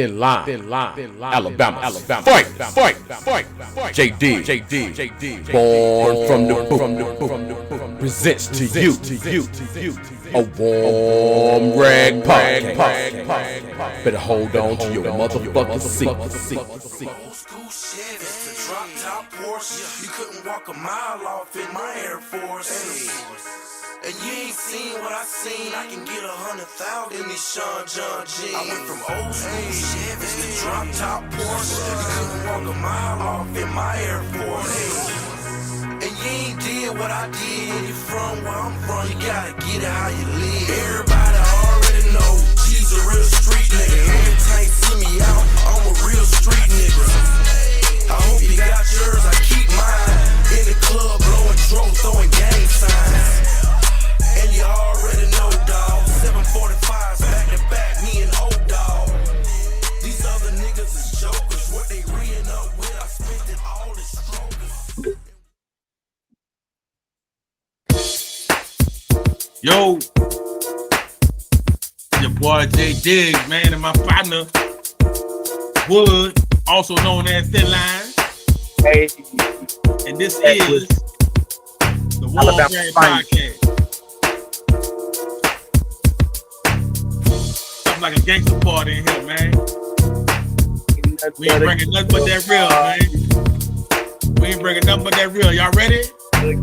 Lyne, Alabama. Fight. JD. Born from the boom. Presents to you a warm rag podcast. Better hold on to your motherfucking seat. Old school Chevys, the drop top Porsche. You couldn't walk a mile off in my Air Force. And you ain't seen what I seen. I can get 100,000 in these Sean John jeans. I went from old school Chevys to drop top Porsche. You couldn't walk a mile off in my Air Force. And you ain't did what I did. When you from where I'm from, you gotta get it how you live. Everybody already know G's a real street nigga. Every time you see me out, I'm a real street nigga. I hope you got yours, I keep mine. In the club, blowing dro, throwing gang signs. And you already know, dawg. 745s back to back, me and old dawg. These other niggas is jokers. What they reading up with, I spent it all as strokers. Yo, your boy J Diggs, man, and my partner Wood, also known as Thyn. Hey, and this is the Warm Rag Podcast. Something like a gangster party in here, man. We ain't bringing nothing but that real, man. We ain't bringing nothing but that real. Y'all ready? Yeah.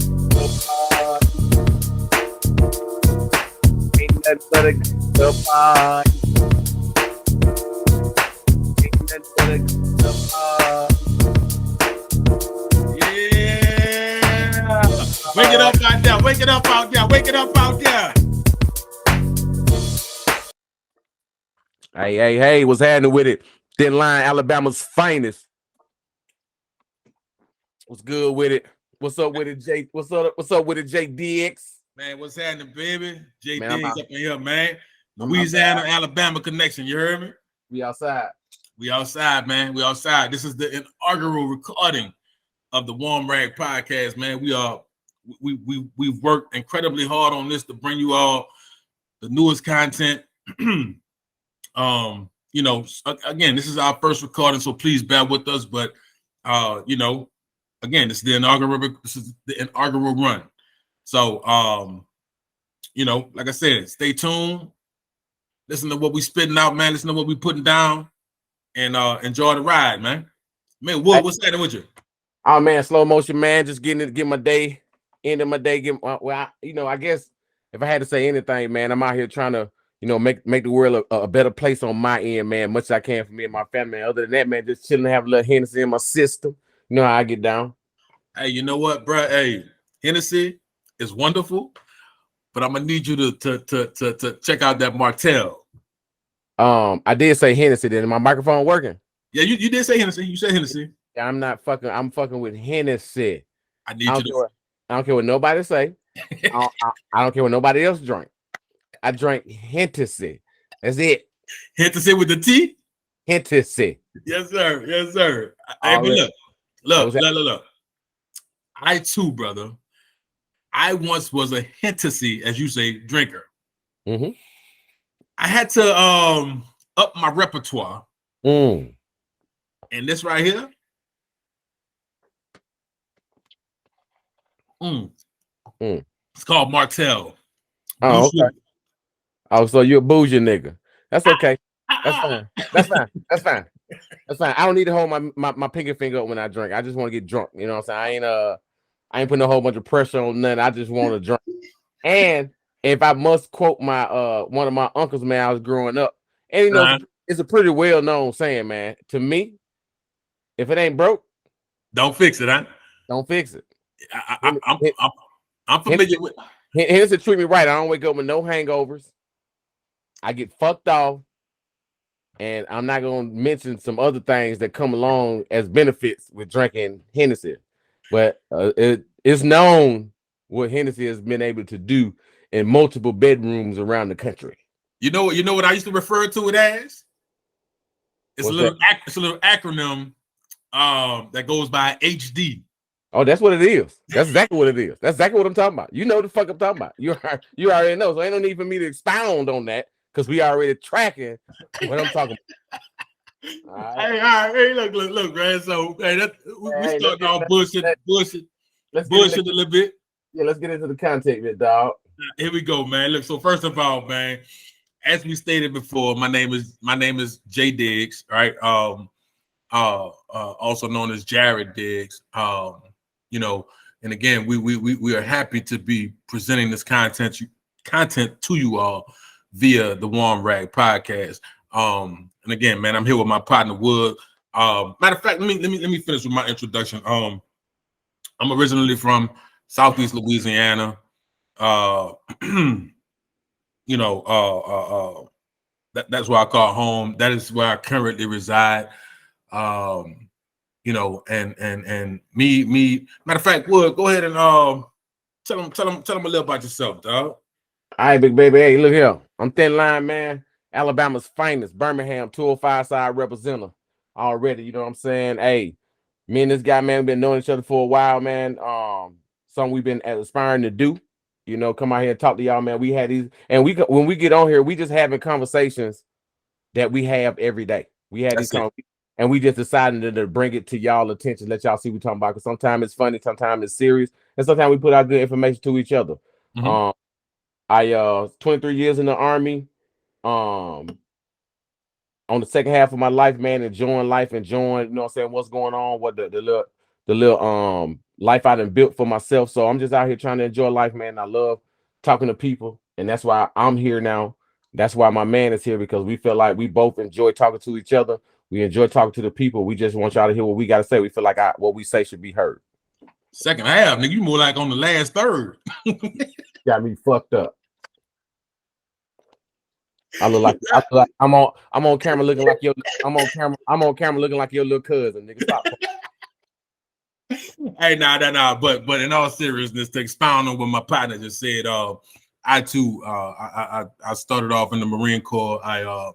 Wake it up out there. Wake it up out there. Wake it up out there. Hey, what's happening with it? Lyne, Alabama's finest. What's good with it? What's up with it, Jay? What's up with it, JDX? Man, what's happening, baby? J Man, Diggs up in here, man. Louisiana, Alabama connection. You heard me? We outside. We outside, man. We outside. This is the inaugural recording of the Warm Rag Podcast, man. We've worked incredibly hard on this to bring you all the newest content. You know, again, this is our first recording, so please bear with us. But you know, again, this is the inaugural run. So you know, like I said, stay tuned. Listen to what we spitting out, man. Listen to what we putting down, and enjoy the ride, man. Man, what's happening with you? Oh man, slow motion, man. Just get my day, ending my day. I guess if I had to say anything, man, I'm out here trying to, you know, make the world a better place on my end, man. Much as I can for me and my family. Other than that, man, just chilling, have a little Hennessy in my system. You know how I get down. Hey, you know what, bro? Hey, Hennessy is wonderful, but I'm gonna need you to check out that Martell. I did say Hennessy. Then my microphone working? Yeah, you did say Hennessy. You said Hennessy. Yeah, I'm fucking with Hennessy. I need you to. I don't care what nobody say. I don't care what nobody else drink. I drank Hennessy. That's it. Hennessy with the T? Hennessy. Yes, sir. Yes, sir. Hey, but look. I too, brother. I once was a Hennessy, as you say, drinker. Mm-hmm. I had to up my repertoire. And this right here. It's called Martell. Oh, okay. Oh, so you're a bougie nigga. That's okay. That's fine. I don't need to hold my pinky finger up when I drink. I just want to get drunk. You know what I'm saying? I ain't putting a whole bunch of pressure on nothing. I just want to drink. And if I must quote my one of my uncles, man, I was growing up, and you know, it's a pretty well-known saying, man. To me, if it ain't broke, don't fix it, huh? Don't fix it. I'm familiar with. Here's to treat me right. I don't wake up with no hangovers. I get fucked off, and I'm not gonna mention some other things that come along as benefits with drinking Hennessy, but it's known what Hennessy has been able to do in multiple bedrooms around the country. You know what I used to refer to it as? It's a little acronym that goes by HD. Oh, that's what it is. That's exactly what it is. That's exactly what I'm talking about. You know the fuck I'm talking about. You already know. So ain't no need for me to expound on that because we already tracking what I'm talking about. Hey, all right, hey, look, man. So, hey, we starting off bullshit a little bit. Yeah, let's get into the content bit, dog. Here we go, man. Look, so first of all, man, as we stated before, my name is Jay Diggs, right? Also known as Jared Diggs. You know, and again, we are happy to be presenting this content to you all via the Warm Rag Podcast. And again, man, I'm here with my partner Wood. Matter of fact, let me finish with my introduction. I'm originally from Southeast Louisiana. You know, that's where I call home. That is where I currently reside. You know, and me. Matter of fact, Wood, go ahead and tell them a little about yourself, dog. All right, big baby. Hey, look here. I'm Thyn Lyne, man. Alabama's famous Birmingham 205 side representative already. You know what I'm saying? Hey, me and this guy, man, we've been knowing each other for a while, man. Something we've been aspiring to do. You know, come out here and talk to y'all, man. We had these, and when we get on here, we just having conversations that we have every day. We had these conversations, and we just decided to bring it to y'all attention, let y'all see what we're talking about. Because sometimes it's funny, sometimes it's serious, and sometimes we put out good information to each other. I 23 years in the Army. On the second half of my life, man, enjoying life, you know what I'm saying, what's going on, what the little life I done built for myself. So I'm just out here trying to enjoy life, man. I love talking to people, and that's why I'm here now. That's why my man is here, because we feel like we both enjoy talking to each other. We enjoy talking to the people. We just want y'all to hear what we got to say. We feel like what we say should be heard. Second half, nigga, you more like on the last third. Got me fucked up. I look like I'm on camera looking like I'm on camera looking like your little cousin, nigga. Stop. Hey, nah. But in all seriousness, to expound on what my partner just said, I too, I started off in the Marine Corps. I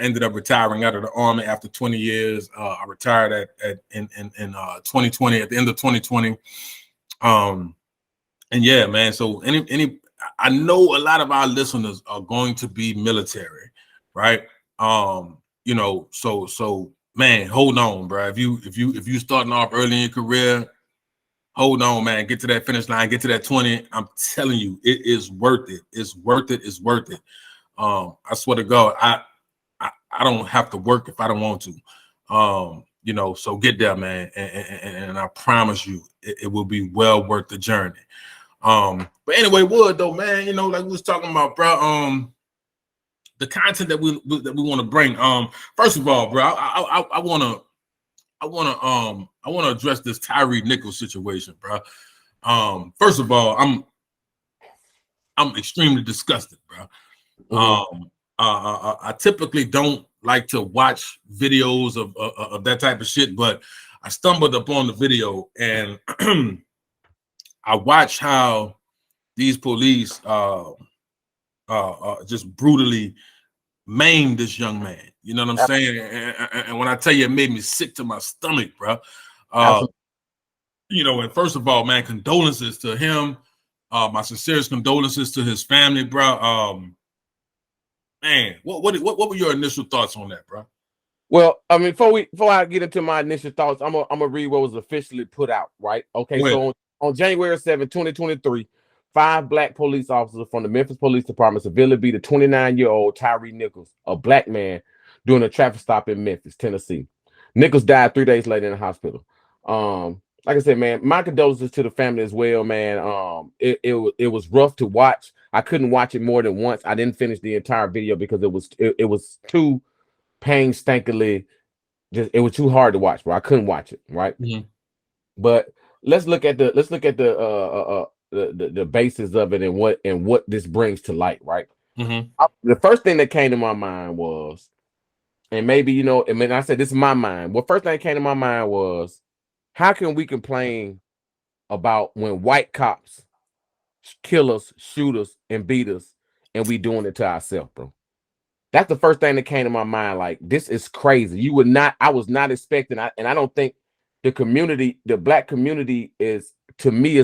ended up retiring out of the Army after 20 years. I retired in 2020, at the end of 2020. And yeah, man. So I know a lot of our listeners are going to be military, right? You know, so man, hold on, bro. If you starting off early in your career, hold on, man. Get to that finish line, get to that 20. I'm telling you, it is worth it. It's worth it. It's worth it. I swear to God, I don't have to work if I don't want to. You know, so get there, man, and I promise you, it will be well worth the journey. But anyway, Wood though, man, you know, like we was talking about, bro. The content that we want to bring. First of all, bro, I want to address this Tyre Nichols situation, bro. First of all, I'm extremely disgusted, bro. I typically don't like to watch videos of that type of shit, but I stumbled upon the video and I watched how these police just brutally maimed this young man. You know what I'm saying? And when I tell you, it made me sick to my stomach, bro. You know, and first of all, man, condolences to him. My sincerest condolences to his family, bro. Man, what were your initial thoughts on that, bro? Well, I mean, before I get into my initial thoughts, I'm gonna read what was officially put out, right? Okay, so on January 7, 2023, 5 black police officers from the Memphis Police Department severely beat a 29-year-old Tyre Nichols, a black man, during a traffic stop in Memphis, Tennessee. Nichols died 3 days later in the hospital. Like I said, man, my condolences to the family as well, man. It was rough to watch. I couldn't watch it more than once. I didn't finish the entire video because it was too painstakingly, it was too hard to watch, bro. I couldn't watch it, right? But let's look at the basis of it and what this brings to light, right? The first thing that came to my mind was, and maybe, you know, I mean, I said this is my mind. What first thing that came to my mind was, how can we complain about when white cops kill us, shoot us, and beat us, and we doing it to ourselves, bro? That's the first thing that came to my mind. Like, this is crazy. I was not expecting, and I don't think the black community is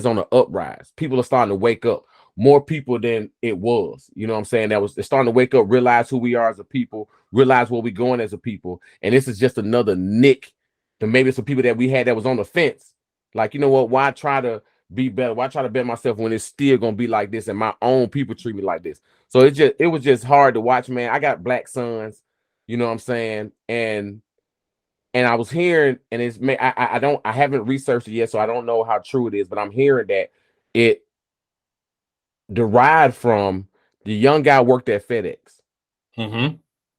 on an uprise. People are starting to wake up. more people than it was. You know what I'm saying? It's starting to wake up, realize who we are as a people, realize where we're going as a people. And this is just another nick to maybe some people that we had that was on the fence. Like, you know what? Why try to be better? Why try to better myself when it's still gonna be like this and my own people treat me like this? So it was just hard to watch, man. I got black sons, you know what I'm saying? And I was hearing, and I haven't researched it yet, so I don't know how true it is, but I'm hearing that it derived from the young guy worked at FedEx. Mm-hmm.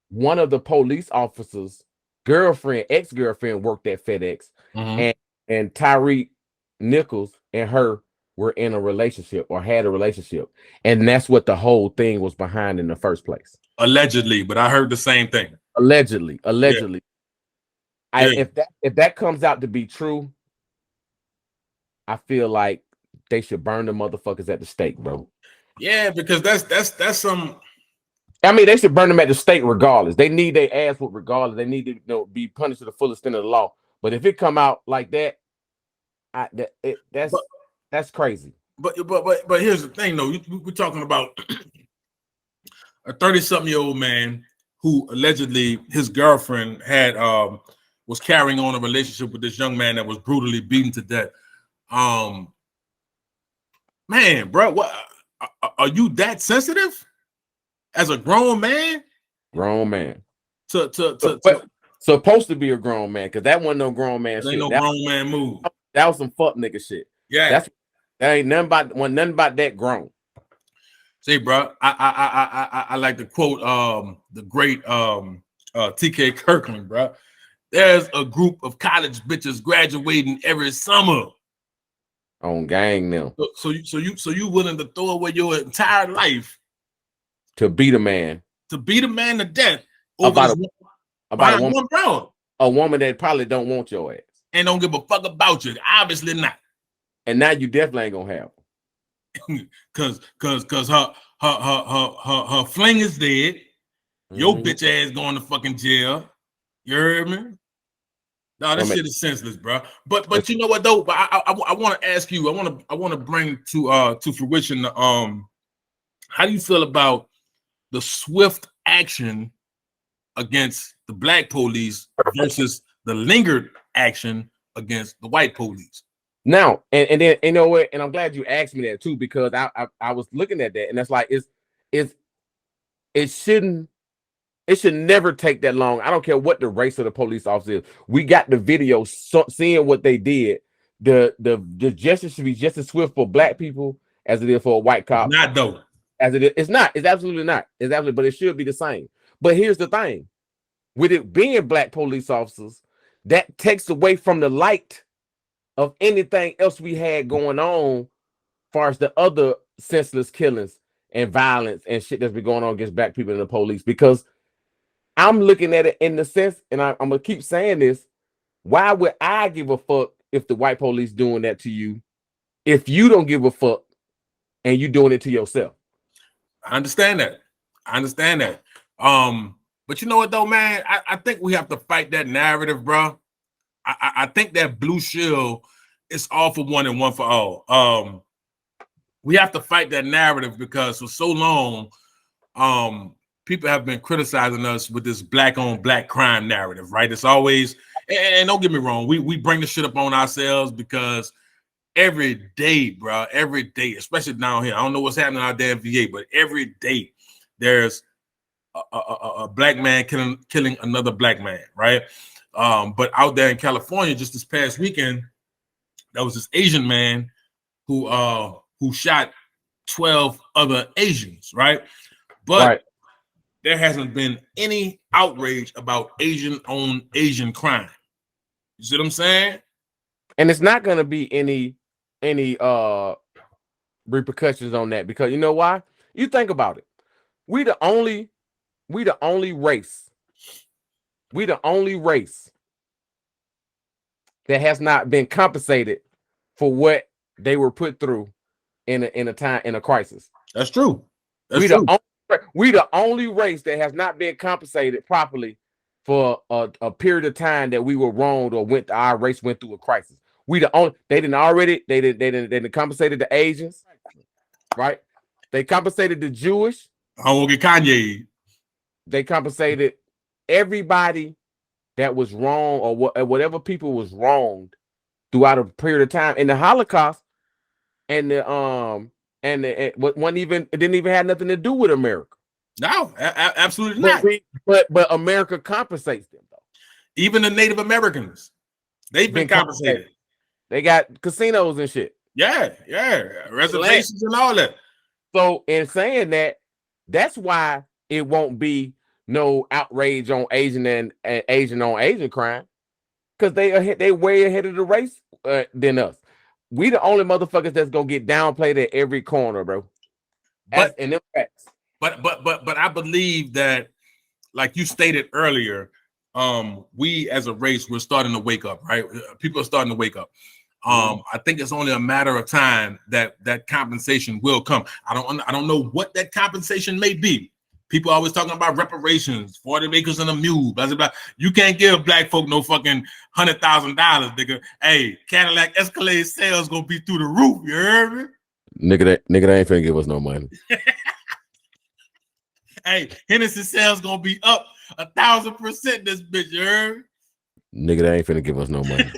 One of the police officers' ex-girlfriend worked at FedEx, and Tyreek Nichols and her were in a relationship or had a relationship, and that's what the whole thing was behind in the first place. Allegedly, but I heard the same thing. Allegedly. Yeah. If that comes out to be true, I feel like they should burn the motherfuckers at the stake, bro. Yeah, because that's some. I mean, they should burn them at the stake regardless. They need their ass whooped regardless. They need to, you know, be punished to the full extent of the law. But if it come out like that, that's crazy. But here's the thing, though. We're talking about a 30-something-year-old man who allegedly his girlfriend had was carrying on a relationship with this young man that was brutally beaten to death. Man, bro, what are you that sensitive as a grown man? Grown man. Supposed to be a grown man, because that wasn't no grown man shit. Ain't no grown man move. That was some fuck nigga shit. Yeah, that ain't nothing about that grown. See, bro, I like to quote the great T.K. Kirkland, bro. There's a group of college bitches graduating every summer. On gang now. So you willing to throw away your entire life to beat a man to death about a woman, one bro. A woman that probably don't want your ass and don't give a fuck about you. Obviously not. And now you definitely ain't gonna have cause her fling is dead. Your bitch ass going to fucking jail. You heard me? No, this shit is senseless, bro. But you know what though? But I want to ask you. I want to bring to fruition. How do you feel about the swift action against the black police versus the lingered action against the white police? Now, and then you know what? And I'm glad you asked me that too, because I was looking at that, and that's like it should never take that long. I don't care what the race of the police officer is. We got the video seeing what they did. The justice should be just as swift for black people as it is for a white cop. Not though. As it is. It's not. It's absolutely not. It's absolutely, but it should be the same. But here's the thing. With it being black police officers, that takes away from the light of anything else we had going on as far as the other senseless killings and violence and shit that's been going on against black people and the police. Because I'm looking at it in the sense, and I'm gonna keep saying this, why would I give a fuck if the white police doing that to you if you don't give a fuck and you doing it to yourself? I understand that. But you know what though, man? I think we have to fight that narrative, bro. I think that blue shield is all for one and one for all. We have to fight that narrative because for so long, people have been criticizing us with this black on black crime narrative, right? It's always, and don't get me wrong, we bring the shit up on ourselves because every day, bro, every day, especially down here, I don't know what's happening out there in VA, but every day there's a black man killing another black man, right? But out there in California, just this past weekend, there was this Asian man who shot 12 other Asians, right? But right. There hasn't been any outrage about Asian on Asian crime. You see what I'm saying? And it's not going to be any repercussions on that, because you know why? You think about it. We the only race that has not been compensated for what they were put through in a crisis. That's true. We the only race that has not been compensated properly for a period of time that we were wronged or our race went through a crisis. They didn't compensated the Asians, right? They compensated the Jewish. I won't get Kanye. They compensated everybody that was wrong or whatever people was wronged throughout a period of time. In the Holocaust and the it didn't even have nothing to do with America. No, absolutely not. But America compensates them though. Even the Native Americans, they've been compensated. They got casinos and shit. Yeah, reservations and all that. So in saying that, that's why it won't be no outrage on Asian and Asian on Asian crime, because they way ahead of the race than us. We the only motherfuckers that's gonna get downplayed at every corner, bro. But I believe that, like you stated earlier, we as a race, we're starting to wake up, right? People are starting to wake up. I think it's only a matter of time that compensation will come. I don't know what that compensation may be. People always talking about reparations, 40 acres and a mule, blah, blah, blah. You can't give black folk no fucking $100,000, nigga. Hey, Cadillac Escalade sales gonna be through the roof. You heard me? Nigga, they ain't finna give us no money. Hey, Hennessy sales gonna be up 1,000% this bitch. You heard me? Nigga, they ain't finna give us no money.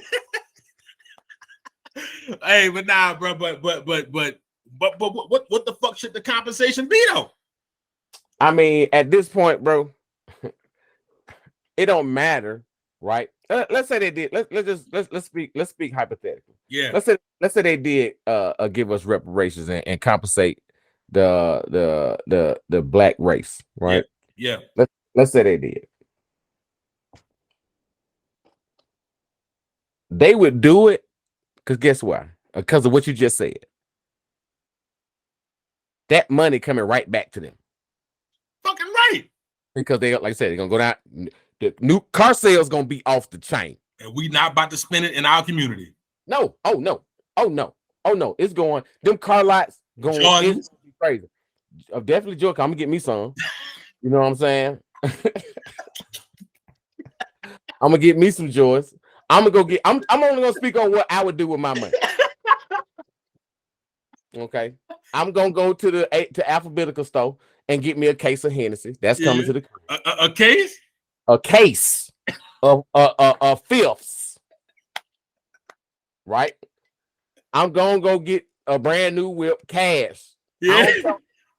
Hey, but nah, bro. But what the fuck should the compensation be though? I mean, at this point, bro, it don't matter, right? Let's say they did. Let's speak hypothetically. Yeah. Let's say they did give us reparations and compensate the black race, right? Yeah. Let's say they did. They would do it because guess why? Because of what you just said. That money coming right back to them. Fucking right. Because they, like I said, they're gonna go down. The new car sales gonna be off the chain. And we not about to spend it in our community. No. Oh no. It's going. Them car lots going. It's crazy. I'm definitely joking. I'm gonna get me some. You know what I'm saying? I'm gonna get me some joys. I'm only gonna speak on what I would do with my money. Okay. I'm gonna go to alphabetical store and get me a case of Hennessy. That's coming to the a case? A case of fifths. Right? I'm gonna go get a brand new whip cash. Yeah.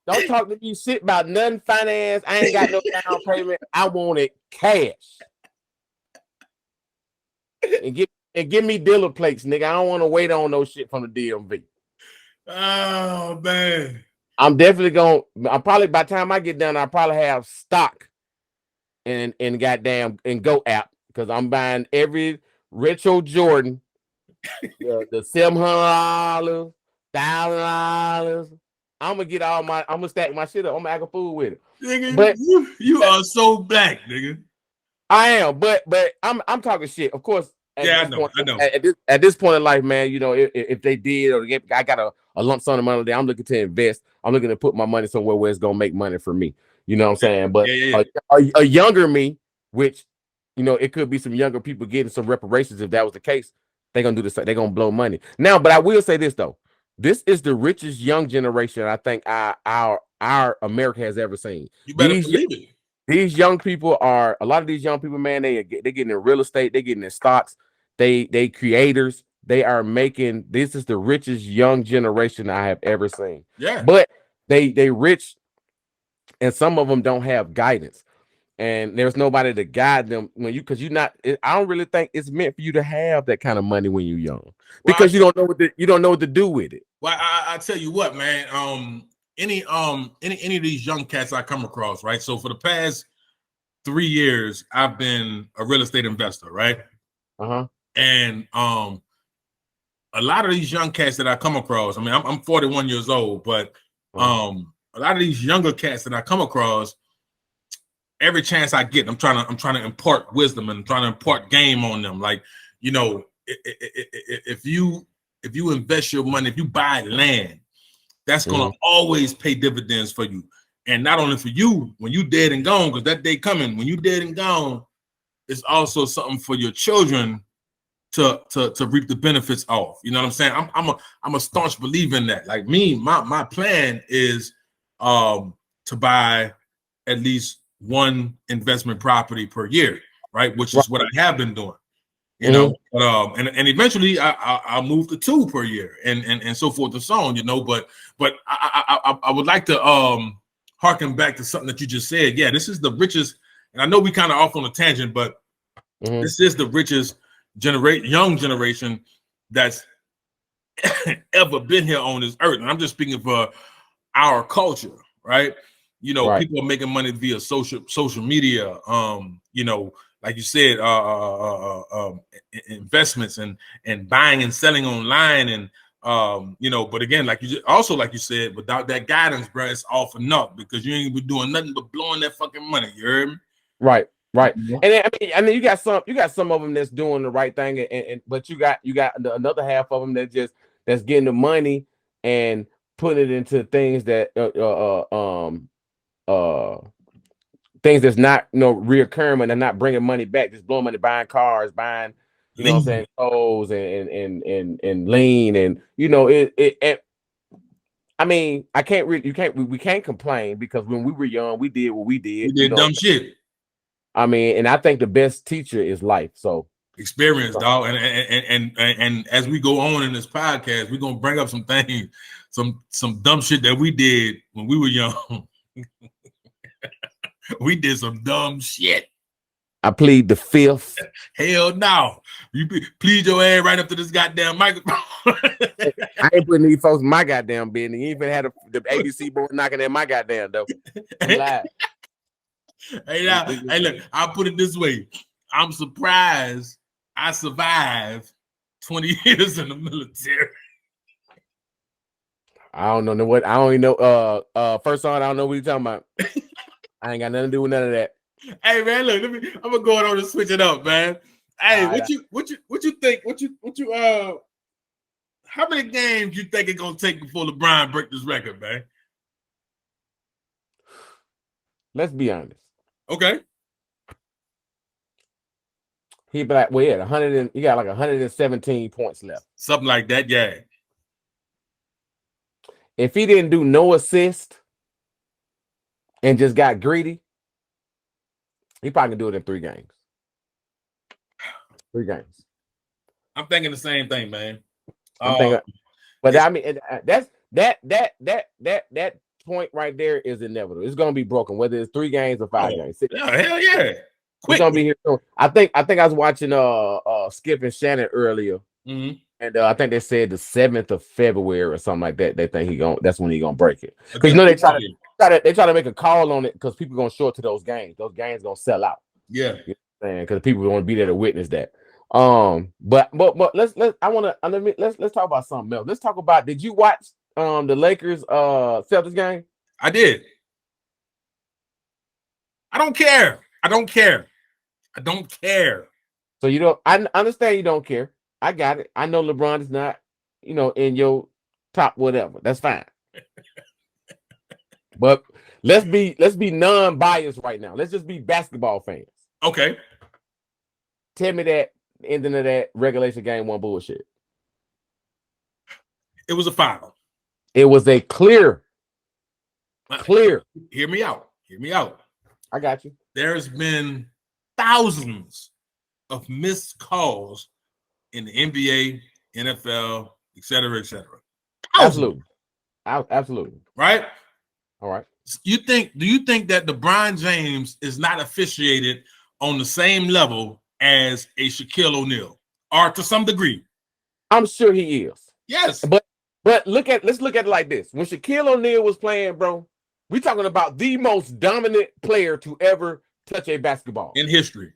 Don't talk to me shit about nothing finance. I ain't got no down payment. I want it cash. And give me dealer plates, nigga. I don't want to wait on no shit from the DMV. Oh man. I'm definitely I'll probably by the time I get done, I'll probably have stock in goddamn and Go app because I'm buying every retro Jordan, the $700, $1,000. I'm gonna stack my shit up. I'm gonna act a fool with it. Nigga, but you are so black, nigga. I am, but I'm talking shit. Of course. I know. At this point in life, man, you know, if they did or I got a lump sum of money there, I'm looking to invest. I'm looking to put my money somewhere where it's gonna make money for me. You know what I'm saying? But a younger me, which you know, it could be some younger people getting some reparations if that was the case. They're gonna do this. They're gonna blow money now. But I will say this though. This is the richest young generation I think our America has ever seen. You better believe it. These young people a lot of these young people, man, they getting in real estate, they getting in stocks, they creators, they are making, this is the richest young generation I have ever seen. Yeah. But they rich, and some of them don't have guidance. And there's nobody to guide them because I don't really think it's meant for you to have that kind of money when you're young. Because you don't know what to do with it. Well, I tell you what, man. Any of these young cats I come across, right? So for the past 3 years, I've been a real estate investor, right? And a lot of these young cats that I come across, I mean, I'm 41 years old, but a lot of these younger cats that I come across, every chance I get, I'm trying to impart wisdom and trying to impart game on them. Like, you know, if you invest your money, if you buy land, that's gonna always pay dividends for you. And not only for you when you dead and gone, because that day coming, when you dead and gone, it's also something for your children to reap the benefits of. You know what I'm saying? I'm a staunch believer in that. Like me, my plan is to buy at least one investment property per year, right? Which is what I have been doing, you know. But, and eventually I'll move to 2 per year, and so forth and so on, you know. But I would like to harken back to something that you just said. Yeah, this is the richest, and I know we kind of off on a tangent, but this is the richest young generation that's ever been here on this earth. And I'm just speaking for our culture, right? You know, people are making money via social media, you know, like you said, investments and buying and selling online, and you know, but again, like you said, without that guidance, bro, it's all for naught, because you ain't been doing nothing but blowing that fucking money. You heard me? Right. And then, I mean, you got some of them that's doing the right thing, and but you got another half of them that's getting the money and putting it into things that things that's not, you know, reoccurring, and they're not bringing money back, just blowing money, buying cars, buying, you know what I'm saying, clothes and lean, and you know it. I mean, we can't complain, because when we were young, we did what we did. We did dumb shit. I mean, and I think the best teacher is life. So experience, dog. And as we go on in this podcast, we're gonna bring up some things, some dumb shit that we did when we were young. We did some dumb shit. I plead the fifth. Hell no. You plead your ass right up to this goddamn microphone. I ain't putting these folks in my goddamn business. You even had the ABC board knocking at my goddamn door. Hey, look, I'll put it this way. I'm surprised I survived 20 years in the military. I don't know what. I don't even know. First on, I don't know what you're talking about. I ain't got nothing to do with none of that. Hey man, look, I'm gonna go on and switch it up, man. Hey, what you think? How many games you think it's gonna take before LeBron break this record, man? Let's be honest. Okay. He be like, well, yeah, 100 and you got like 117 points left. Something like that, yeah. If he didn't do no assist and just got greedy, he probably can do it in 3 games. 3 games. I'm thinking the same thing, man. But I mean, that's that point right there is inevitable. It's gonna be broken, whether it's 3 games or 5 games. Yeah, hell yeah. It's gonna be here soon. I think I was watching Skip and Shannon earlier, and I think they said the 7th of February or something like that. They think that's when he's gonna break it. Because you know they try to make a call on it, because people gonna show up to those games. Those games gonna sell out. Yeah, you know, because people want to be there to witness that. But let's talk about something else. Let's talk about, did you watch the Lakers Celtics game? I did. I don't care. So you don't. I understand you don't care. I got it. I know LeBron is not, you know, in your top whatever. That's fine. But let's be non-biased right now. Let's just be basketball fans. Okay. Tell me that ending of that regulation game one bullshit. It was a foul. It was a clear. Hear me out. I got you. There's been thousands of missed calls in the NBA, NFL, et cetera, et cetera. Absolutely. Absolutely. Right? All right. Do you think that LeBron James is not officiated on the same level as a Shaquille O'Neal, or to some degree? I'm sure he is. Yes. But let's look at it like this. When Shaquille O'Neal was playing, bro, we're talking about the most dominant player to ever touch a basketball in history.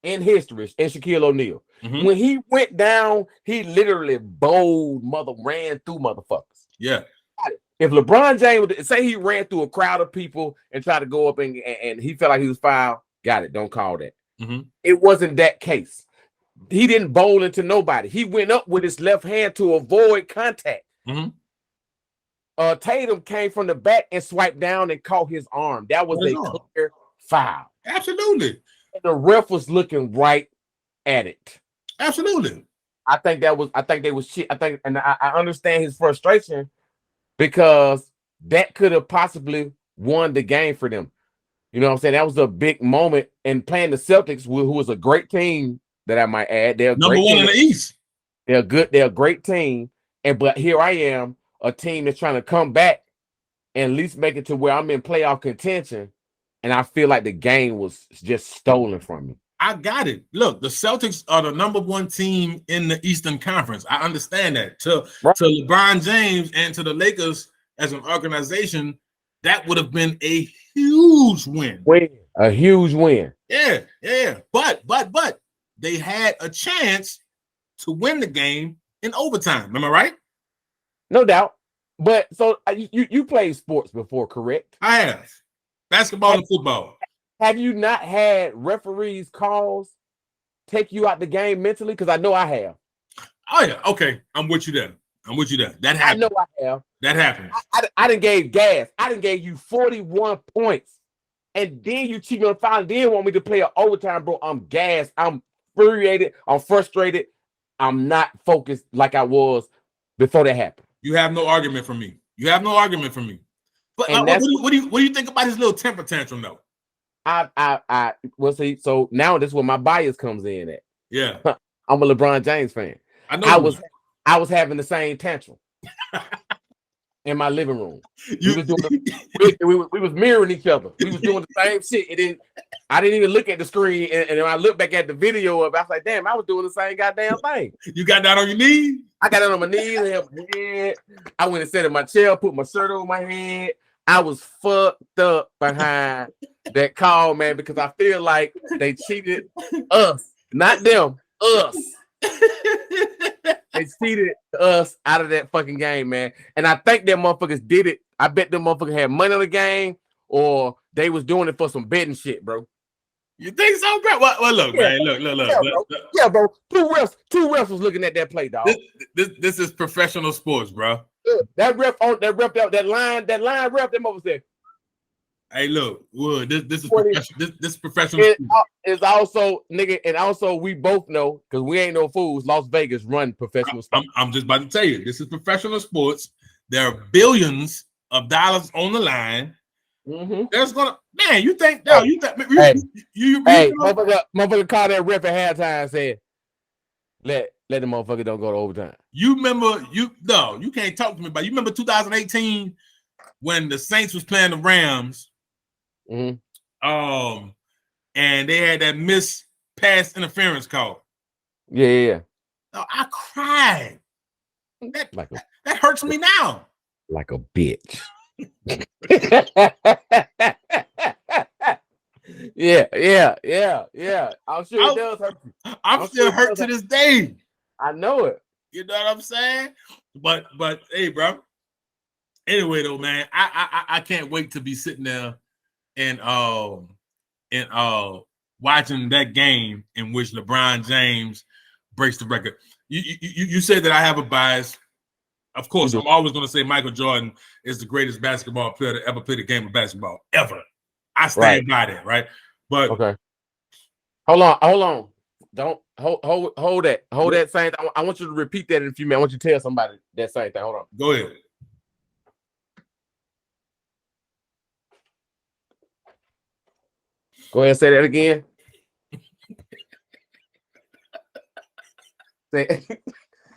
And Shaquille O'Neal. When he went down, he literally ran through motherfuckers. Yeah. If LeBron James would say he ran through a crowd of people and tried to go up and he felt like he was fouled, got it. Don't call that. It wasn't that case. He didn't bowl into nobody. He went up with his left hand to avoid contact. Tatum came from the back and swiped down and caught his arm. That was a clear foul. Absolutely. And the ref was looking right at it. Absolutely. I think they was shit. And I understand his frustration, because that could have possibly won the game for them. You know what I'm saying? That was a big moment. And playing the Celtics, who was a great team that I might add. They're a Number great one team. in the East. They're good. They're a great team. But here I am, a team that's trying to come back and at least make it to where I'm in playoff contention. And I feel like the game was just stolen from me. I got it. Look, the Celtics are the number one team in the Eastern Conference. I understand that. To LeBron James and to the Lakers as an organization, that would have been a huge win. A huge win. Yeah. But they had a chance to win the game in overtime. Am I right? No doubt. But so you played sports before, correct? I have. Basketball and football. Have you not had referees calls take you out the game mentally? Because I know I have. Oh yeah, okay. I'm with you there. That happened. I know I have. That happened. I done gave gas. I done gave you 41 points. And then you cheat me on the foul and then want me to play an overtime, bro. I'm gassed. I'm infuriated. I'm frustrated. I'm not focused like I was before that happened. You have no argument from me. But what do you think about his little temper tantrum though? Well, see, so now this is where my bias comes in at. Yeah. I'm a LeBron James fan. I know. I was having the same tantrum in my living room. We was mirroring each other. We was doing the same shit. I didn't even look at the screen. And when I look back at the video of it, I was like, damn, I was doing the same goddamn thing. You got down on your knees? I got down on my knees, held my head. I went and sat in my chair, put my shirt over my head. I was fucked up behind that call, man, because I feel like they cheated us, not them, us. They cheated us out of that fucking game, man. And I think them motherfuckers did it. I bet them motherfuckers had money on the game or they was doing it for some betting shit, bro. You think so, bro? Well, look, man. Look. Yeah, bro. Two refs was looking at that play, dog. This is professional sports, bro. That ref out that line ref, them over there. Hey, look, Wood, this is professional. It's also, nigga, and also we both know, because we ain't no fools, Las Vegas run professional sports. I'm just about to tell you, this is professional sports. There are billions of dollars on the line. Mm-hmm. There's gonna, man, you think motherfucker called that ref at halftime and said, let the motherfucker don't go to overtime. You remember, you can't talk to me about, you remember 2018 when the Saints was playing the Rams? Mm-hmm. And they had that missed pass interference call. Yeah. Oh, I cried. That hurts me now. Like a bitch. Yeah. I'm sure it does hurt you. I'm still hurt to this day. I know it. You know what I'm saying? But hey, bro. Anyway, though, man, I can't wait to be sitting there and watching that game in which LeBron James breaks the record. You said that I have a bias. Of course, I'm always going to say Michael Jordan is the greatest basketball player to ever play the game of basketball ever. I stand by that, right? But okay, hold on. Don't hold that. Hold that same thing. I want you to repeat that in a few minutes. I want you to tell somebody that same thing. Hold on. Go ahead. Go ahead and say that again.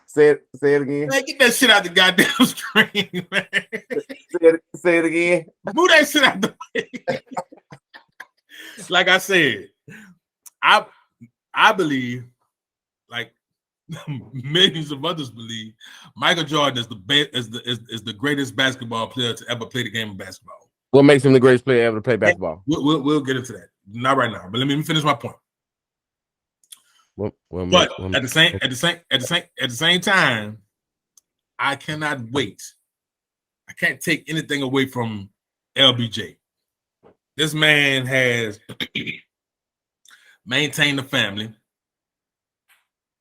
Say it again. Man, get that shit out the goddamn screen, man. Say it again. Move that shit out the way. Like I said, I believe, like millions of others believe, Michael Jordan is the greatest basketball player to ever play the game of basketball. What makes him the greatest player ever to play basketball? We'll get into that. Not right now, but let me finish my point. But at the same time, I cannot wait. I can't take anything away from LBJ. This man has maintained the family.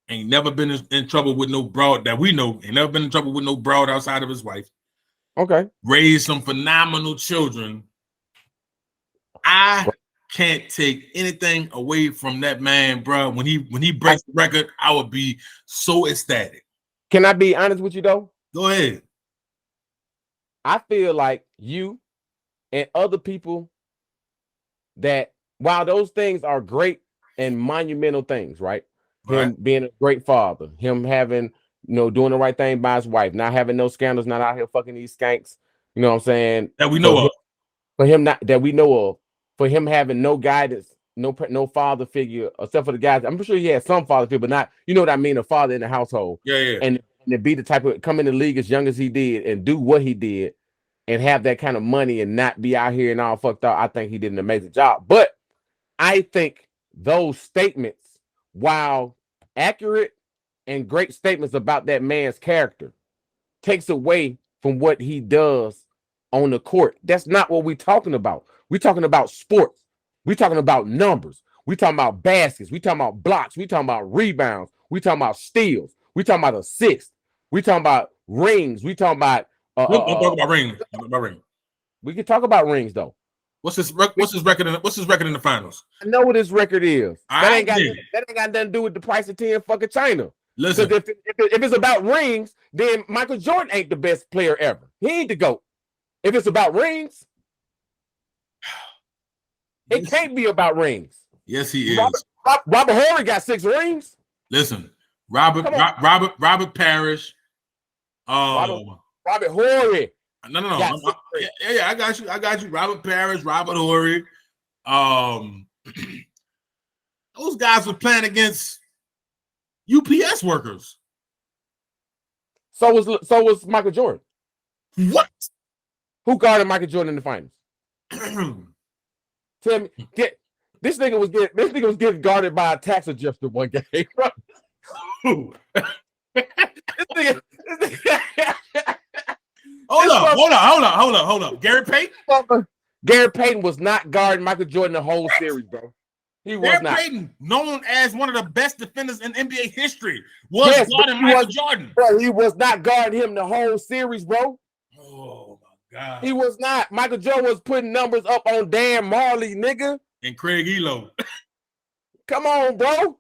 Ain't never been in trouble with no broad that we know. Ain't never been in trouble with no broad outside of his wife. Okay. Raised some phenomenal children. I can't take anything away from that man, bro. When he breaks the record, I would be so ecstatic. Can I be honest with you though? Go ahead. I feel like you and other people that while those things are great and monumental things, right? Him being a great father, him having, doing the right thing by his wife, not having no scandals, not out here fucking these skanks, you know what I'm saying? That we know of. For him not that we know of, for him having no guidance, no father figure, except for the guys. I'm sure he had some father figure, but not, you know what I mean, a father in the household. Yeah. And to be the type of come in the league as young as he did and do what he did and have that kind of money and not be out here and all fucked up. I think he did an amazing job. But I think those statements, while accurate and great statements about that man's character, takes away from what he does on the court. That's not what we're talking about. We're talking about sports. We're talking about numbers. We're talking about baskets. We're talking about blocks. We're talking about rebounds. We're talking about steals. We're talking about assists. We're talking about rings. We're talking about don't talk about rings. Don't about rings. We can talk about rings though. What's his record? What's his record in the finals? I know what his record is. That ain't got nothing to do with the price of 10 fucking China. Listen, if it's about rings, then Michael Jordan ain't the best player ever. He ain't the GOAT. If it's about rings, it can't be about rings. Yes, he is. Robert Horry got 6 rings. Listen, Robert Parrish. Robert Horry. No. Yeah, I got you. Robert Parrish, Robert Horry. Those guys were playing against UPS workers. So was Michael Jordan. What? Who guarded Michael Jordan in the finals? Tell me, this nigga was getting guarded by a tax adjuster one game. this nigga Hold up. Gary Payton? Gary Payton was not guarding Michael Jordan the whole series, bro. He was not. Gary Payton, known as one of the best defenders in NBA history, was guarding Michael Jordan. Bro, he was not guarding him the whole series, bro. Oh my God. He was not. Michael Jordan was putting numbers up on Dan Marley, nigga. And Craig Elo. Come on, bro.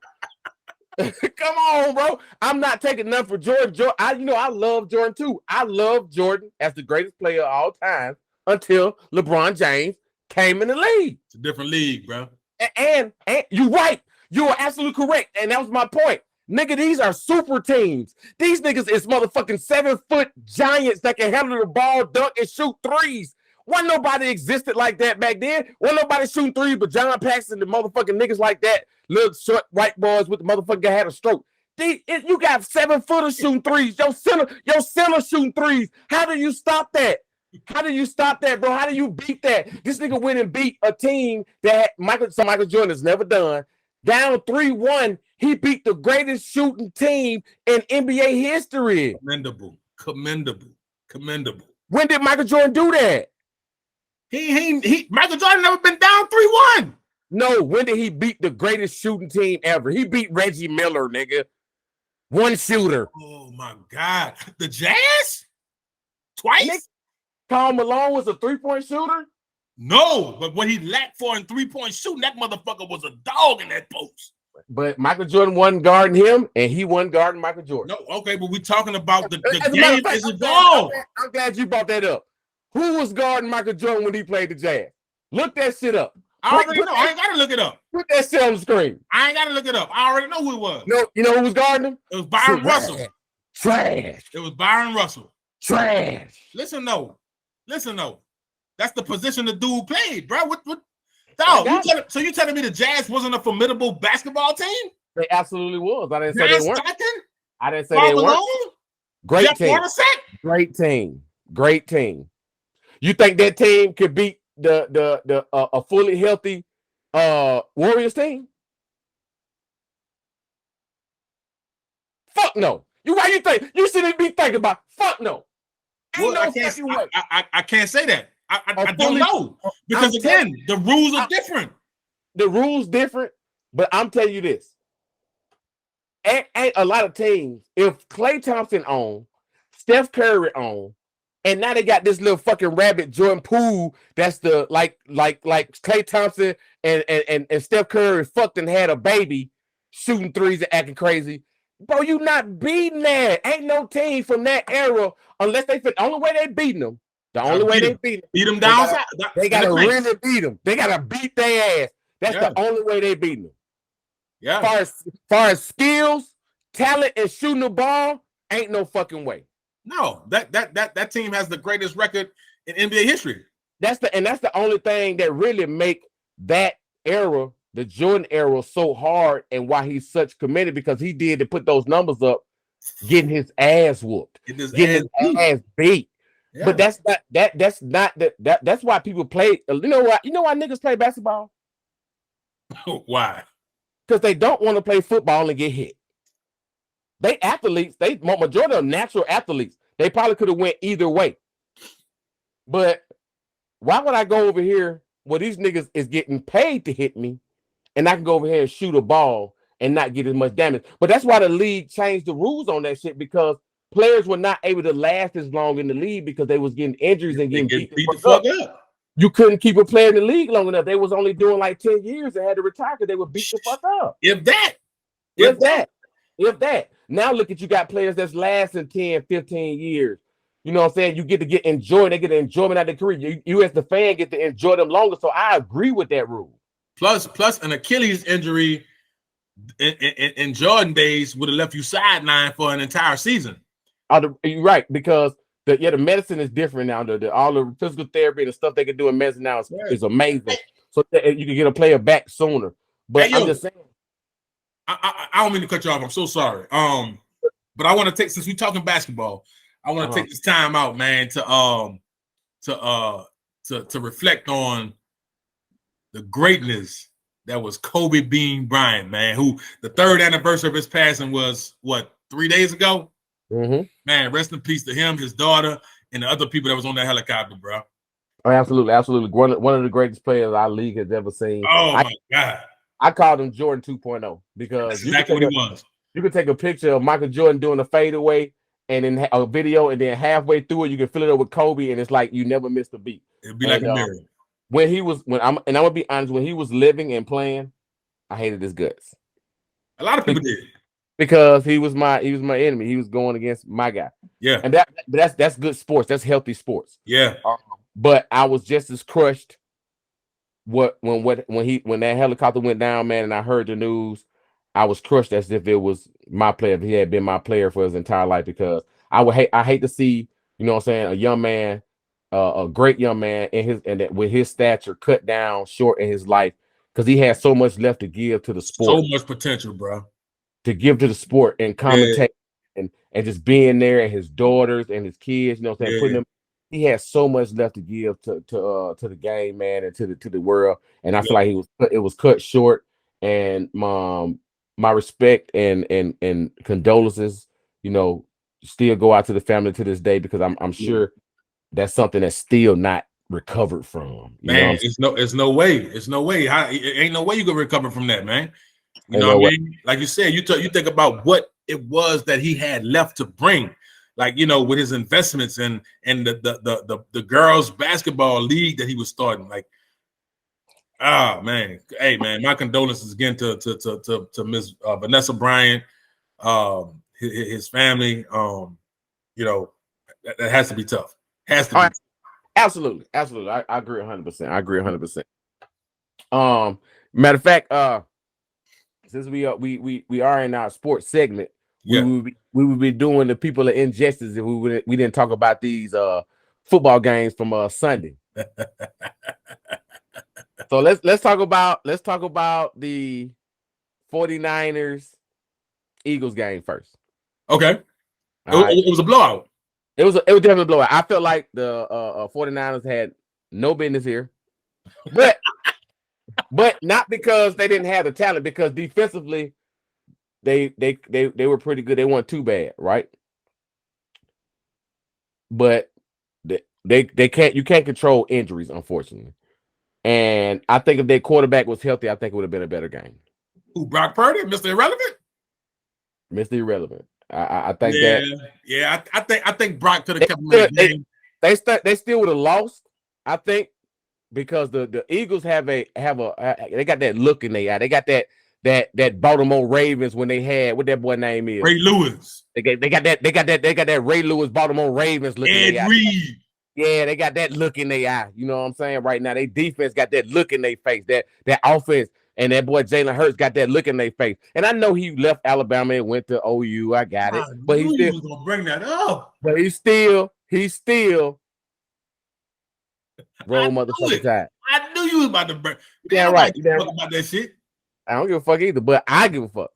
Come on, bro. I'm not taking nothing for Jordan. I love Jordan too. I love Jordan as the greatest player of all time until LeBron James came in the league. It's a different league, bro. And you're right. You are absolutely correct. And that was my point. Nigga, these are super teams. These niggas is motherfucking 7-foot giants that can handle the ball, dunk, and shoot threes. Wasn't nobody existed like that back then. Wasn't nobody shooting threes but John Paxson, the motherfucking niggas like that. Little short white boys with the motherfucker had a stroke. You got 7-footers shooting threes. Your center shooting threes. How do you stop that? How do you stop that, bro? How do you beat that? This nigga went and beat a team that Michael Jordan has never done. Down 3-1, he beat the greatest shooting team in NBA history. Commendable. When did Michael Jordan do that? Michael Jordan never been down 3-1. No, when did he beat the greatest shooting team ever? He beat Reggie Miller, nigga. One shooter. Oh my God. The Jazz? Twice? Nick, Karl Malone was a 3-point shooter? No, but what he lacked for in 3-point shooting, that motherfucker was a dog in that post. But Michael Jordan wasn't guarding him, and he wasn't guarding Michael Jordan. No, okay, but we're talking about the game is evolved. I'm glad you brought that up. Who was guarding Michael Jordan when he played the Jazz? Look that shit up. I already know. I ain't got to look it up. Put that shit on the screen. I ain't got to look it up. I already know who it was. No, you know who was guarding him? It was Byron Russell. Trash. It was Byron Russell. Trash. Listen, though. That's the position the dude played, bro. Dog, so you telling me the Jazz wasn't a formidable basketball team? They absolutely was. I didn't say they weren't. I didn't say Karl they weren't. Malone? Great Jeff team. Hornacek? Great team. You think that team could beat a fully healthy Warriors team? Fuck no. Why you think you shouldn't be thinking about fuck no? Well, I can't say that. I don't know. Because again, the rules are different. The rules different, but I'm telling you this. Ain't a lot of teams, if Klay Thompson on, Steph Curry on, and now they got this little fucking rabbit Jordan Poole that's the like Klay Thompson and Steph Curry fucked and had a baby shooting threes and acting crazy. Bro, you not beating that. Ain't no team from that era unless the only way they beating them The only way they beat them down south. They gotta really beat them. They gotta beat their ass. That's the only way they beat them. Yeah. Far as skills, talent, and shooting the ball, ain't no fucking way. No, that team has the greatest record in NBA history. That's the only thing that really make that era, the Jordan era, so hard, and why he's such committed, because he did to put those numbers up, getting his ass whooped, getting his ass beat. Yeah. But that's why people play. You know why niggas play basketball? Why? Because they don't want to play football and get hit. They athletes. Majority of natural athletes. They probably could have went either way. But why would I go over here where these niggas is getting paid to hit me, and I can go over here and shoot a ball and not get as much damage? But that's why the league changed the rules on that shit, because players were not able to last as long in the league because they was getting injuries and getting beat the fuck up. You couldn't keep a player in the league long enough. They was only doing like 10 years and had to retire because they would beat the fuck up. If that. Now look at, you got players that's lasting 10, 15 years. You know what I'm saying? You get to enjoy. They get the enjoyment out of their career. You as the fan get to enjoy them longer. So I agree with that rule. Plus an Achilles injury in Jordan days would have left you sidelined for an entire season. You're right, because the medicine is different now. All the physical therapy and the stuff they can do in medicine now is amazing. So you can get a player back sooner. But I'm just saying. I don't mean to cut you off. I'm so sorry. But I want to take, since we're talking basketball, I want to take this time out, man, to reflect on the greatness that was Kobe Bean Bryant, man, who the 3rd anniversary of his passing was, 3 days ago? Mm-hmm. Man, rest in peace to him, his daughter, and the other people that was on that helicopter, bro. Oh, absolutely. One of the greatest players our league has ever seen. Oh, my God. I called him Jordan 2.0 because that's exactly what he was. You can take a picture of Michael Jordan doing a fadeaway and then a video, and then halfway through it, you can fill it up with Kobe, and it's like you never missed a beat. It'd be like a mirror. I'm gonna be honest, when he was living and playing, I hated his guts. A lot of people did. Because he was my enemy. He was going against my guy. Yeah. And that's good sports. That's healthy sports. Yeah. But I was just as crushed when that helicopter went down, man, and I heard the news. I was crushed as if it was my player. If he had been my player for his entire life, because I hate to see, you know what I'm saying, a young man, a great young man with his stature cut down short in his life, because he had so much left to give to the sport. So much potential, bro. To give to the sport and commentate and just being there, and his daughters and his kids, you know what I'm saying, he has so much left to give to the game, man, and to the world. And I feel like it was cut short. And my respect and condolences, you know, still go out to the family to this day, because I'm sure that's something that's still not recovered from. Man, it's no way. It's no way. Ain't no way you can recover from that, man. You know what I mean? Like you said, you think about what it was that he had left to bring, like, you know, with his investments and the girls basketball league that he was starting. Like, man, hey man, my condolences again to Miss Vanessa Bryant, his family. You know, that has to be tough. Has to be. Absolutely. I agree 100%. Matter of fact, since we are in our sports segment, we would be doing the people of injustice if we didn't talk about these football games from Sunday. So let's talk about the 49ers Eagles game first. Okay. It was a blowout. It was definitely a blowout. I felt like the 49ers had no business here. But not because they didn't have the talent, because defensively they were pretty good. They weren't too bad, right? But you can't control injuries, unfortunately. And I think if their quarterback was healthy, I think it would have been a better game. Who, Brock Purdy, Mr. Irrelevant? Mr. Irrelevant. I think I think Brock could have kept them in the game. They still would have lost, I think, because the Eagles have they got that look in their eye. They got that Baltimore Ravens when they had, what that boy name is, Ray Lewis. They got that Ray Lewis Baltimore Ravens look. Ed Reed. Yeah, they got that look in their eye. You know what I'm saying? Right now, they defense got that look in their face. That offense and that boy Jalen Hurts got that look in their face. And I know he left Alabama and went to OU. I got it, but knew he was gonna bring that up. But he's still roll motherfucking tide. I knew you was about to bring. Yeah, right. About that shit. I don't give a fuck either, but I give a fuck.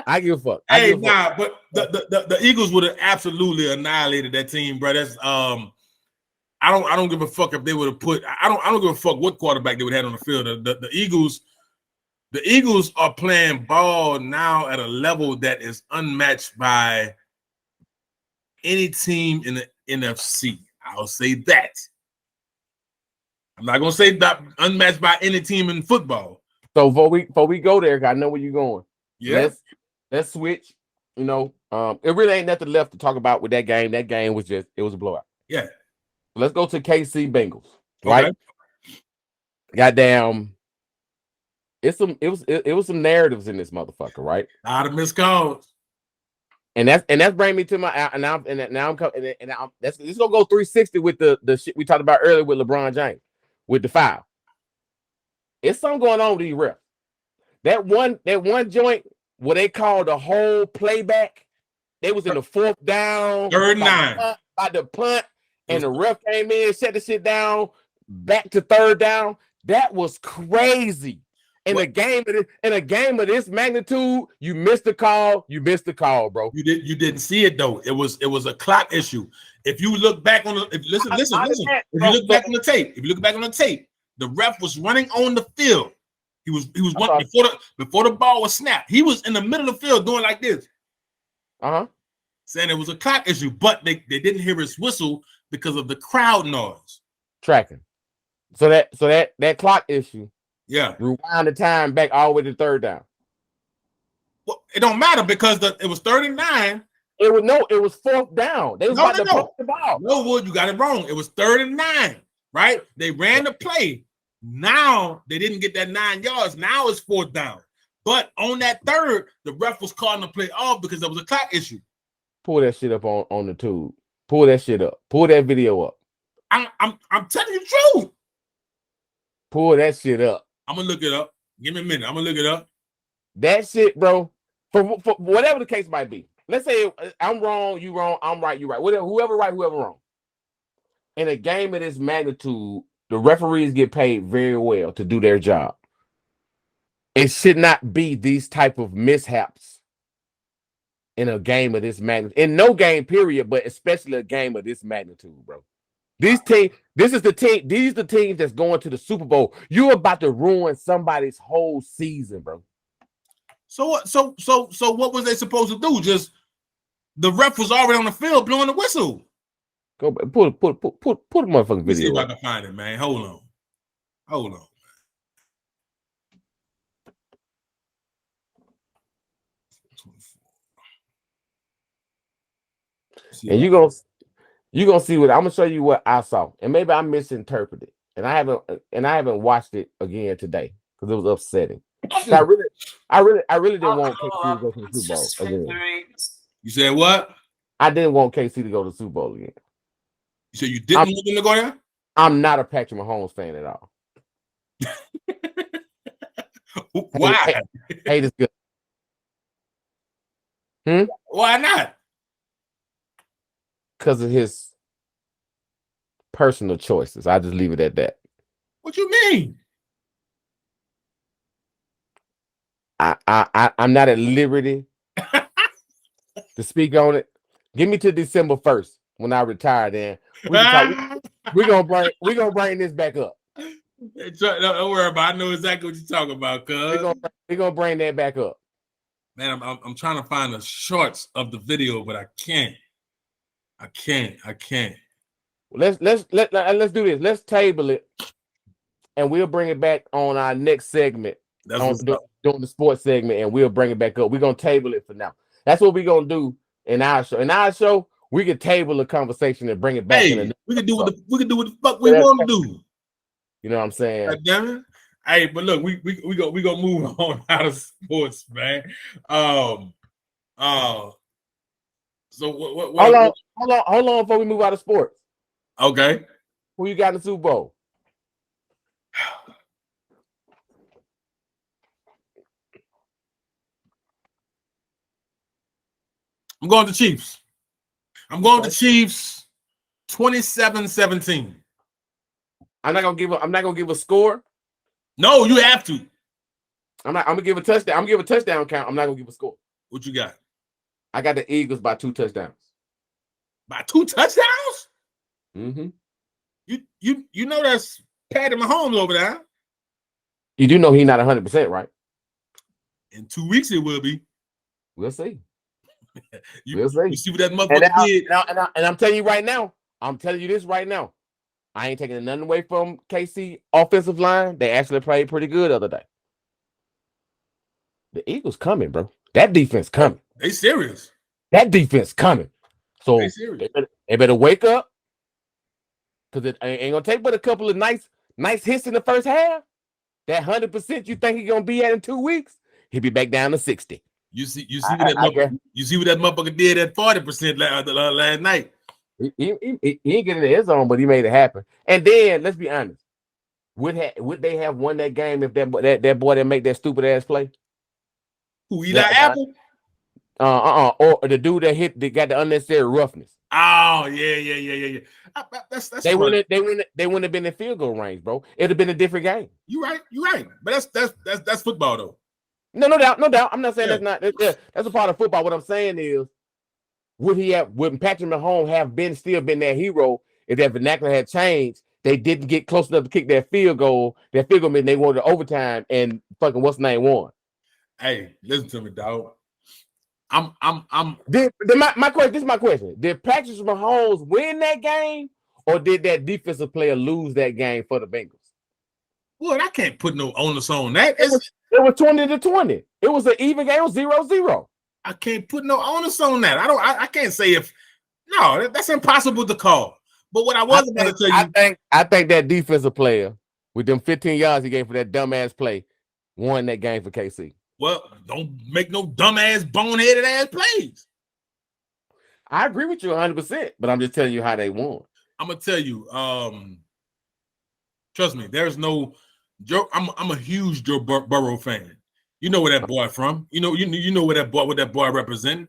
I give a fuck. But the Eagles would have absolutely annihilated that team, bro. That's I don't give a fuck if they would have put. I don't give a fuck what quarterback they would have had on the field. The Eagles are playing ball now at a level that is unmatched by any team in the NFC. I'll say that. I'm not gonna say that unmatched by any team in football. So before we go there, I know where you're going. Yeah. Let's switch. You know, it really ain't nothing left to talk about with that game. That game was it was a blowout. Yeah. Let's go to KC Bengals. Right? Okay. Goddamn. It was some narratives in this motherfucker, right? A lot of missed calls. And that's bringing me to my and now I'm coming and it's gonna go 360 with the shit we talked about earlier with LeBron James with the foul. It's something going on with these refs. That one joint where they called the whole playback, they was in the 4th down, 3rd and 9, by the punt, and the ref came in, set the shit down, back to 3rd down. That was crazy. In a game of this magnitude, you missed the call. You missed the call, bro. You didn't see it though. It was a clock issue. If you look back on listen. If you look back on the tape, the ref was running on the field. He was before the ball was snapped. He was in the middle of the field doing like this. Saying it was a clock issue, but they didn't hear his whistle because of the crowd noise. Tracking. So that clock issue. Yeah. Rewind the time back all the way to 3rd down. Well, it don't matter because it was 3rd and 9. It was 4th down. They was about to push the ball. No, Wood, you got it wrong. It was 3rd and 9, right? They ran the play. Now they didn't get that 9 yards. Now it's 4th down. But on that 3rd, the ref was calling the play off because there was a clock issue. Pull that shit up on the tube. Pull that shit up. Pull that video up. I'm telling you the truth. Pull that shit up. I'm gonna look it up. Give me a minute. I'm gonna look it up. That shit, bro. For whatever the case might be. Let's say I'm wrong, you wrong, I'm right, you right. Whoever right, whoever wrong. In a game of this magnitude, the referees get paid very well to do their job. It should not be these type of mishaps in a game of this magnitude. In no game, period, but especially a game of this magnitude, bro. These teams that's going to the Super Bowl. You're about to ruin somebody's whole season, bro. So what? So what was they supposed to do? Just the ref was already on the field blowing the whistle. Go put a motherfucking video. See if I can find it, man. Hold on. And you're gonna see what I'm gonna show you what I saw, and maybe I misinterpreted, and I haven't watched it again today because it was upsetting. I really didn't want KC to go to the Super Bowl again. You said what? I didn't want KC to go to the Super Bowl again. You said you didn't want them to go there? I'm not a Patrick Mahomes fan at all. Why? Hate is good. Why not? Because of his personal choices. I just leave it at that. What you mean? I'm not at liberty to speak on it. Give me to December 1st when I retire. Then we're gonna bring this back up. Don't worry about it. I know exactly what you're talking about, cuz. We're gonna bring that back up. Man, I'm trying to find the shorts of the video, but I can't. Let's do this. Let's table it, and we'll bring it back on our next segment. Doing the sports segment, and we'll bring it back up. We're gonna table it for now. That's what we're gonna do in our show. In our show, we can table the conversation and bring it back. We can do what the fuck we want to do. You know what I'm saying? God damn it. Hey, but look, we gonna move on out of sports, man. So what hold on before we move out of sports. Okay. Who you got in the Super Bowl? I'm going to Chiefs. I'm going to Chiefs 27-17. I'm not gonna give a score. No, you have to. I'm gonna give a touchdown. I'm gonna give a touchdown count. I'm not gonna give a score. What you got? I got the Eagles by 2 touchdowns. By 2 touchdowns? Mm-hmm. You know that's Patty Mahomes over there. You do know he's not 100%, right? In 2 weeks it will be. We'll see. You see what that motherfucker did. And I'm telling you right now. I'm telling you this right now. I ain't taking nothing away from KC offensive line. They actually played pretty good the other day. The Eagles coming, bro. That defense coming. They serious. That defense coming. So they better wake up. Because it ain't gonna take but a couple of nice hits in the first half. That 100% you think he's gonna be at in 2 weeks, he'll be back down to 60. You see what that motherfucker did at 40% last night. He ain't getting in the end zone, but he made it happen. And then let's be honest, would they have won that game if that boy that make that stupid ass play? Who, Eli Apple? Or the dude that got the unnecessary roughness. Oh yeah. That's they wouldn't have been in field goal range, bro. It'd have been a different game. You're right. But that's football though. No doubt. I'm not saying that's not. That's a part of football. What I'm saying is, would Patrick Mahomes still been that hero if that vernacular had changed? They didn't get close enough to kick that field goal. That field goal meant they wanted overtime, and fucking what's name won. Hey, listen to me, dog. This is my question. Did Patrick Mahomes win that game, or did that defensive player lose that game for the Bengals? Well, I can't put no onus on that. It was 20-20. It was an even game. It was 0-0. I can't put no onus on that. I can't say that's impossible to call. But what I was about to tell you, I think that defensive player with them 15 yards he gave for that dumbass play won that game for KC. Well, don't make no dumbass boneheaded ass plays. I agree with you 100%, but I'm just telling you how they won. I'm gonna tell you, trust me, there's no Joe. I'm a huge Joe Burrow fan. You know where that boy from. You know what that boy represent.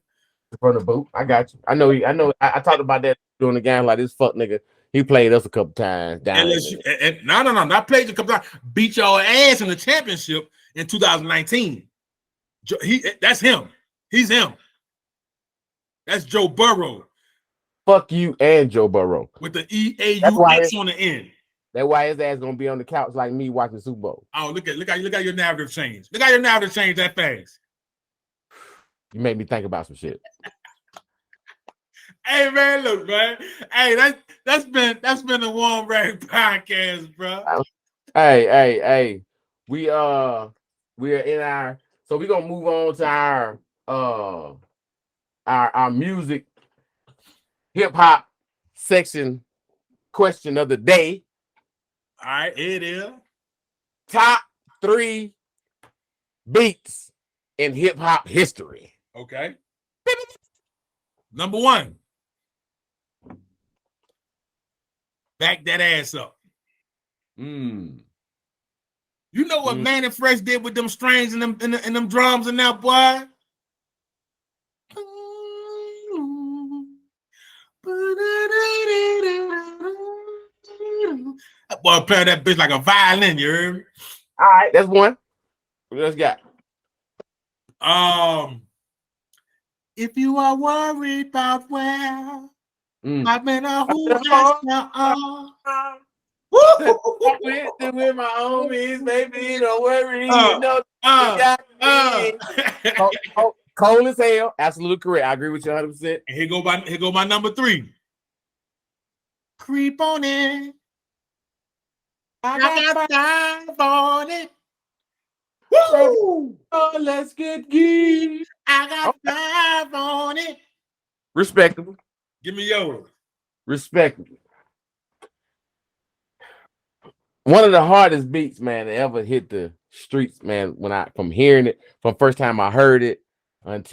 From the boot. I got you. I know. I talked about that during the game. Like this fuck nigga, he played us a couple times. No, not played a couple times. Beat your ass in the championship in 2019. That's him. He's him. That's Joe Burrow. Fuck you and Joe Burrow. With the EAUX on the end. That's why his ass gonna be on the couch like me watching Super Bowl. Oh, look how your narrative changed. Look how your narrative changed that fast. You made me think about some shit. Hey man, look, man. Hey, that's been a Warm Rag podcast, bro. Hey. We are in our, so we're gonna move on to our music hip hop section question of the day. All right, it is top 3 beats in hip hop history. Okay. Number 1. Back that ass up. You know what Manny Fresh did with them strings and them drums and that boy? That boy playing that bitch like a violin, you heard me? All right, that's one. What else got? If you are worried about where I've been who has now with my homies, baby, don't worry. Cold as hell. Absolutely correct. I agree with you 100%. And here go my number 3. Creep on it. I got 5 on it. Woo! Oh, let's get geek. I got 5 on it. Respectable. Give me yours. Respectable. One of the hardest beats, man, that ever hit the streets, man, from hearing it, from first time I heard it and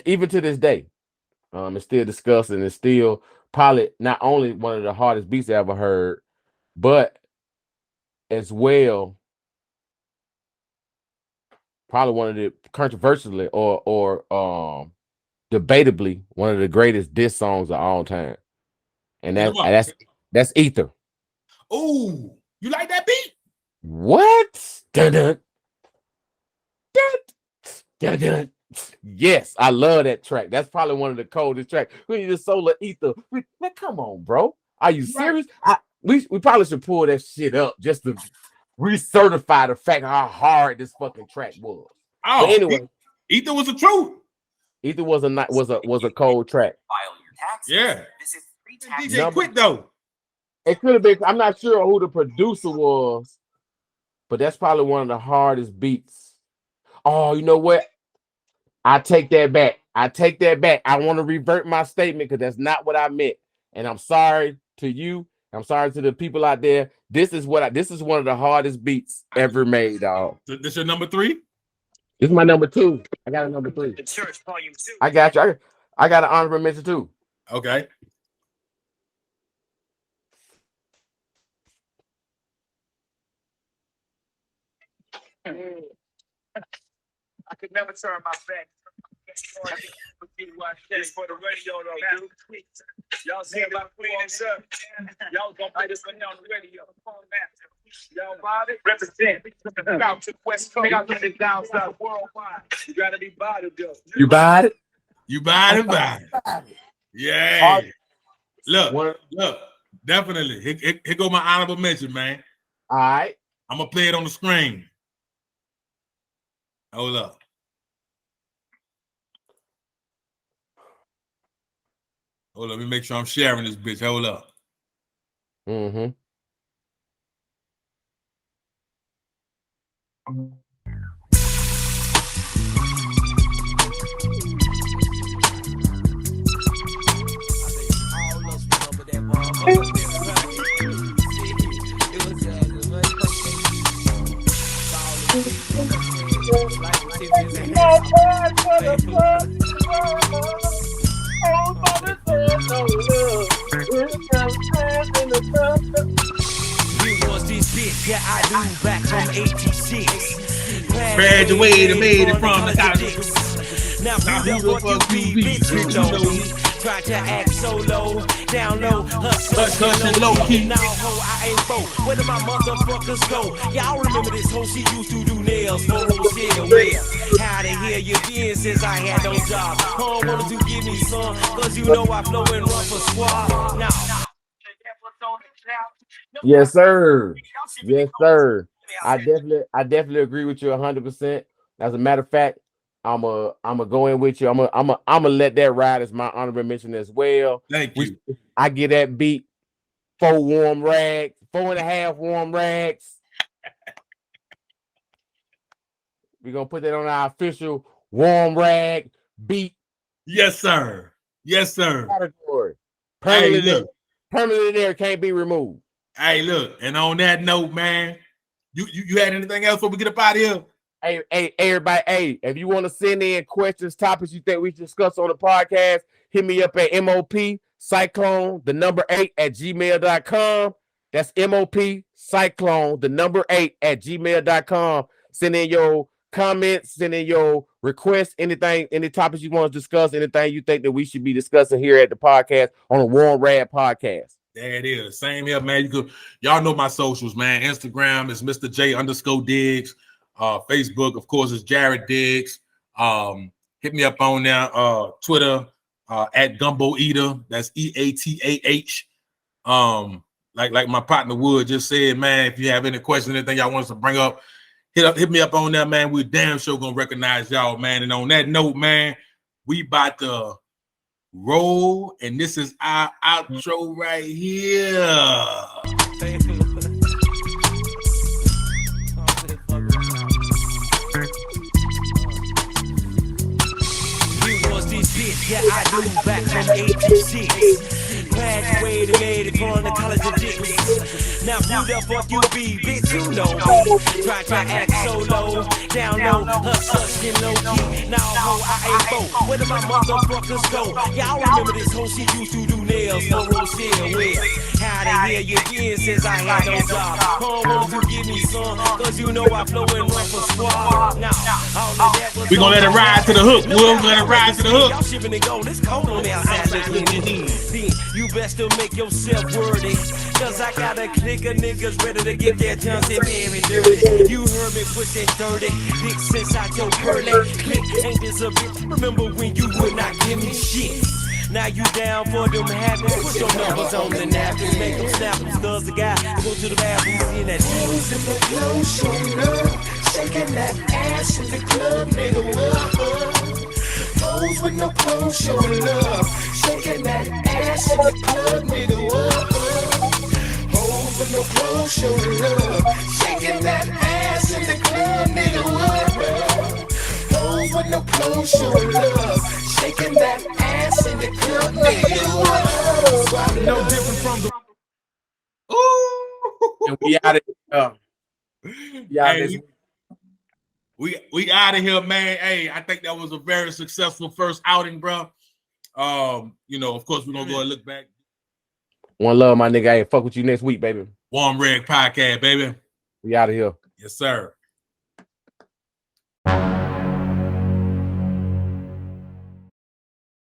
even to this day. It's still discussed and it's still probably not only one of the hardest beats I ever heard, but as well, probably one of the controversially or debatably one of the greatest diss songs of all time. And that's Ether. Oh, you like that beat? What? Dun, dun, dun, dun, dun. Yes, I love that track. That's probably one of the coldest tracks. We need a solar ether. Man, come on, bro. Are you serious? We probably should pull that shit up just to recertify the fact how hard this fucking track was. Oh, but anyway, Ether was the truth. Ether was a cold track. Yeah. DJ quit though. It could have been. I'm not sure who the producer was, but that's probably one of the hardest beats. Oh, you know what? I take that back. I want to revert my statement because that's not what I meant. And I'm sorry to you. I'm sorry to the people out there. This is one of the hardest beats ever made, dog. This your number 3? This is my number 2. I got a number 3. I got you. I got an honorable mention too. Okay. I could never turn my back. This for the radio though, dude. Y'all see about cleaning up. Y'all gonna play this one on the radio. Y'all bought it? Represent. Out to the West Coast. Y'all get it down south worldwide. You gotta be bought it though. You buy it? You buy it. Yeah. Look, definitely. Here go my honorable mention, man. All right. I'm gonna play it on the screen. Hold up. Let me make sure I'm sharing this bitch. Hold up. Mm-hmm. Yeah, I do back from 86. Graduated, made it from the college. Now who the fuck you be, bitch, you know me. Try to act so low, down low, hustle low key. Now ho, I ain't broke. Where did my motherfuckers go? Y'all remember this hoe? She used to do nails for wholesale wear. How the hell you been since I had no job? Home wanted to give me some, cause you know I flow and run for squad. Now. Yes, sir. Yes, sir. I definitely agree with you 100%. As a matter of fact, I'm go in with you. I'm let that ride as my honorable mention as well. Thank you. I get that beat 4.5 warm rags. We're gonna put that on our official warm rag beat. Yes, sir. Yes, sir. Category. Permanently there, can't be removed. Hey, look, and on that note, man, you had anything else before we get up out of here? Hey, everybody, hey, if you want to send in questions, topics you think we should discuss on the podcast, hit me up at MOP Cyclone, 8 at gmail.com. That's MOP Cyclone, 8 at gmail.com. Send in your comments, send in your requests, anything, any topics you want to discuss, anything you think that we should be discussing here at the podcast on a Warm Rad podcast. There it is. Same here, man. Y'all know my socials, man. Instagram is Mr. J_Diggs. Facebook, of course, is Jared Diggs. Hit me up on there. Twitter at Gumbo Eater. That's EATAH. Like my partner Wood just said, man. If you have any questions, anything y'all want us to bring up, hit me up on there, man. We're damn sure gonna recognize y'all, man. And on that note, man, we about to roll, and this is our outro right here. Yeah, I do back from 86. Graduated, made it from the college of dicks. Now who the fuck you be, bitch? You know me. Try to act solo, down low, hush and low key. Now ho, I ain't both. Where did my motherfuckers go? Y'all remember this hoe? She used to do nails for Rochelle. Well, how the hell you been since I had no job? Home wanted to give me some, cause you know I flow and run for squad. Now all of that was We gonna let it ride to the hook. We'll let it ride to the hook. Y'all shipping and gold, it's cold on the outside looking in. Then you best to make yourself worthy, cause I got a clique of niggas ready to get their Johnson Mary dirty. You heard me pushing 30, big sense out your curly click. Ain't this a bitch? Remember when you would not give me shit? Now you down for them habits. Put your numbers on the napkins, make them snap them. Cause the guy go to the bathroom in that Hoes in the club, showing love, shaking that ass in the club, nigga. Hoes with no clothes, showing love, shaking that ass in the club, nigga. Hoes with no clothes, showing love, shaking that ass in the club, nigga. Hoes with no clothes, showing love, shaking that ass in the club, nigga. No different from the. Ooh. And we out of Hey, we out of here, man. Hey, I think that was a very successful first outing, bro. You know, of course, we're gonna go and look back. One love, my nigga. Hey, fuck with you next week, baby. Warm Red Podcast, baby. We out of here. Yes, sir.